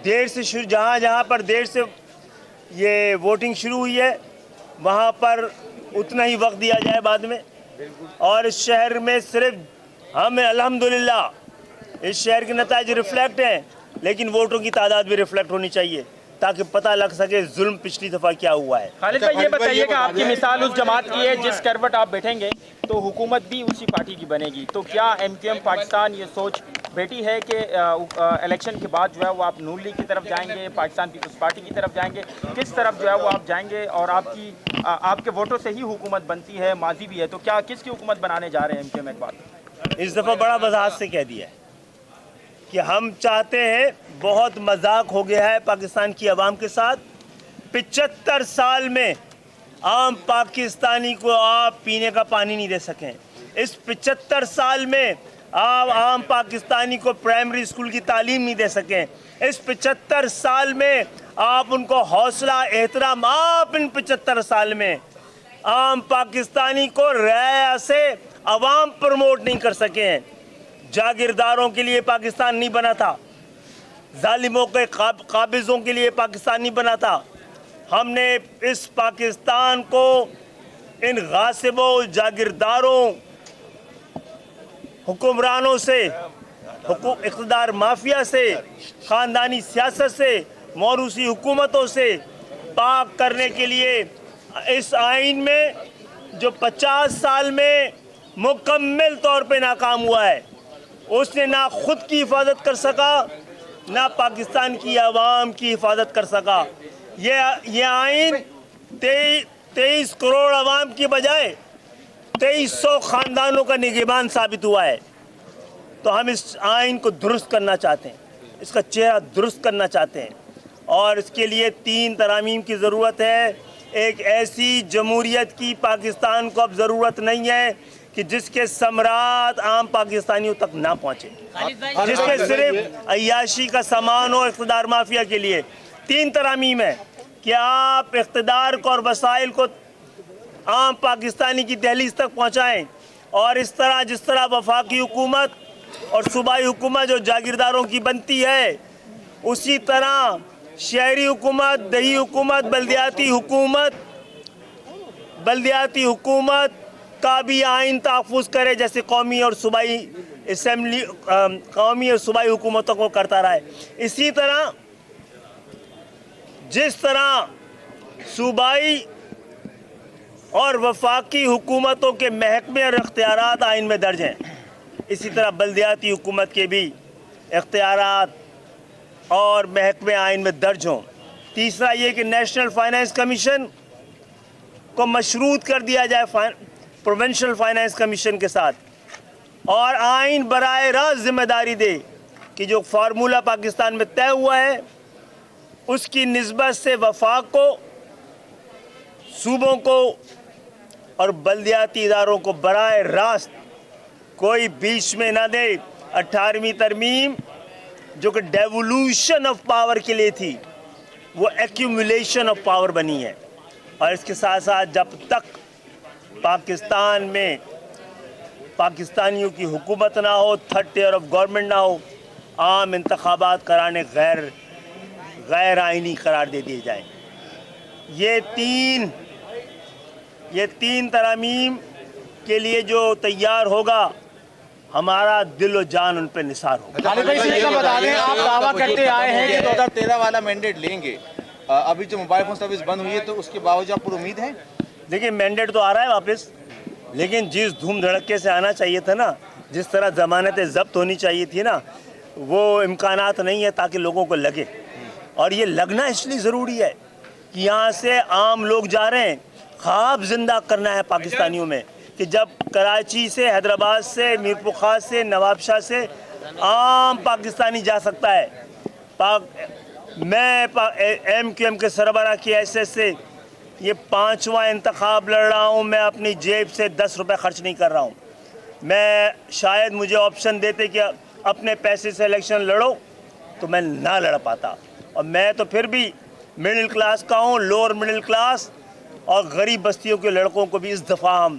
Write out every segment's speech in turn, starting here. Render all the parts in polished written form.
دیر سے شروع جہاں پر دیر سے یہ ووٹنگ شروع ہوئی ہے وہاں پر اتنا ہی وقت دیا جائے بعد میں. اور اس شہر میں صرف ہمیں الحمدللہ اس شہر کے نتائج ریفلیکٹ ہیں لیکن ووٹوں کی تعداد بھی ریفلیکٹ ہونی چاہیے تاکہ پتہ لگ سکے ظلم پچھلی دفعہ کیا ہوا ہے. خالد بھائی یہ بتائیے کہ آپ کی مثال اس جماعت کی ہے جس کروٹ آپ بیٹھیں گے تو حکومت بھی اسی پارٹی کی بنے گی, تو کیا ایم کیو ایم پاکستان یہ سوچ بیٹی ہے کہ الیکشن کے بعد جو ہے وہ آپ نون لیگ کی طرف جائیں گے, پاکستان پیپلز پارٹی کی طرف جائیں گے, کس طرف جو ہے وہ آپ جائیں گے؟ اور آپ کے ووٹوں سے ہی حکومت بنتی ہے, ماضی بھی ہے, تو کیا کس کی حکومت بنانے جا رہے ہیں ایم کیو ایم اقبال؟ اس دفعہ بڑا وضاحت سے کہہ دیا ہے کہ ہم چاہتے ہیں, بہت مذاق ہو گیا ہے پاکستان کی عوام کے ساتھ. 75 سال میں عام پاکستانی کو آپ پینے کا پانی نہیں دے سکیں. اس 75 سال میں آپ عام پاکستانی کو پرائمری اسکول کی تعلیم نہیں دے سکیں. اس 75 سال میں آپ ان کو حوصلہ احترام, آپ ان 75 سال میں عام پاکستانی کو رعایا سے عوام پروموٹ نہیں کر سکے ہیں. جاگیرداروں کے لیے پاکستان نہیں بنا تھا, ظالموں کے قابضوں کے لیے پاکستان نہیں بنا تھا. ہم نے اس پاکستان کو ان غاصبوں, جاگیرداروں, حکمرانوں سے, اقتدار مافیا سے, خاندانی سیاست سے, موروثی حکومتوں سے پاک کرنے کے لیے اس آئین میں جو 50 سال میں مکمل طور پہ ناکام ہوا ہے, اس نے نہ خود کی حفاظت کر سکا نہ پاکستان کی عوام کی حفاظت کر سکا. یہ آئین 23 کروڑ عوام کی بجائے 2300 خاندانوں کا نگہبان ثابت ہوا ہے. تو ہم اس آئین کو درست کرنا چاہتے ہیں, اس کا چہرہ درست کرنا چاہتے ہیں, اور اس کے لیے 3 ترامیم کی ضرورت ہے. ایک ایسی جمہوریت کی پاکستان کو اب ضرورت نہیں ہے کہ جس کے ثمرات عام پاکستانیوں تک نہ پہنچے, جس کے صرف عیاشی کا سامان ہو اقتدار مافیا کے لیے. 3 ترامیم ہے کہ آپ اقتدار کو اور وسائل کو عام پاکستانی کی دہلیز تک پہنچائیں, اور اس طرح جس طرح وفاقی حکومت اور صوبائی حکومت جو جاگیرداروں کی بنتی ہے اسی طرح شہری حکومت, دیہی حکومت, بلدیاتی حکومت کا بھی آئین تحفظ کرے جیسے قومی اور صوبائی اسمبلی, قومی اور صوبائی حکومتوں کو کرتا رہا ہے. اسی طرح جس طرح صوبائی اور وفاقی حکومتوں کے محکمے اور اختیارات آئین میں درج ہیں, اسی طرح بلدیاتی حکومت کے بھی اختیارات اور محکمے آئین میں درج ہوں. تیسرا یہ کہ نیشنل فائنانس کمیشن کو مشروط کر دیا جائے پروونشل فائنانس کمیشن کے ساتھ, اور آئین براہ راست ذمہ داری دے کہ جو فارمولہ پاکستان میں طے ہوا ہے اس کی نسبت سے وفاق کو, صوبوں کو اور بلدیاتی اداروں کو براہ راست کوئی بیچ میں نہ دے. 18ویں ترمیم جو کہ ڈیولوشن آف پاور کے لیے تھی وہ ایکیومولیشن آف پاور بنی ہے, اور اس کے ساتھ ساتھ جب تک پاکستان میں پاکستانیوں کی حکومت نہ ہو, تھرڈ ٹیئر آف گورنمنٹ نہ ہو, عام انتخابات کرانے غیر آئینی قرار دے دیے جائیں. یہ تین ترامیم کے لیے جو تیار ہوگا ہمارا دل و جان ان پہ نثار ہوگا. بتا دیں, آپ دعویٰ کرتے آئے ہیں کہ 2013 والا مینڈیٹ لیں گے, ابھی جو موبائل فون سروس بند ہوئی ہے تو اس کے باوجود آپ پر امید ہے؟ دیکھیں مینڈیٹ تو آ رہا ہے واپس, لیکن جس دھوم دھڑکے سے آنا چاہیے تھا نا, جس طرح ضمانتیں ضبط ہونی چاہیے تھی نا, وہ امکانات نہیں ہے تاکہ لوگوں کو لگے. اور یہ لگنا اس لیے ضروری ہے کہ یہاں سے عام لوگ جا رہے ہیں, خواب زندہ کرنا ہے پاکستانیوں میں کہ جب کراچی سے, حیدرآباد سے, میرپور خاص سے, نواب شاہ سے عام پاکستانی جا سکتا ہے. میں ایم کیو ایم کے سربراہ کی حیثیت سے یہ 5واں انتخاب لڑ رہا ہوں, میں اپنی جیب سے 10 روپے خرچ نہیں کر رہا ہوں. میں شاید مجھے آپشن دیتے کہ اپنے پیسے سے الیکشن لڑو تو میں نہ لڑ پاتا, اور میں تو پھر بھی مڈل کلاس کا ہوں, لوور مڈل کلاس, اور غریب بستیوں کے لڑکوں کو بھی اس دفعہ ہم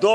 2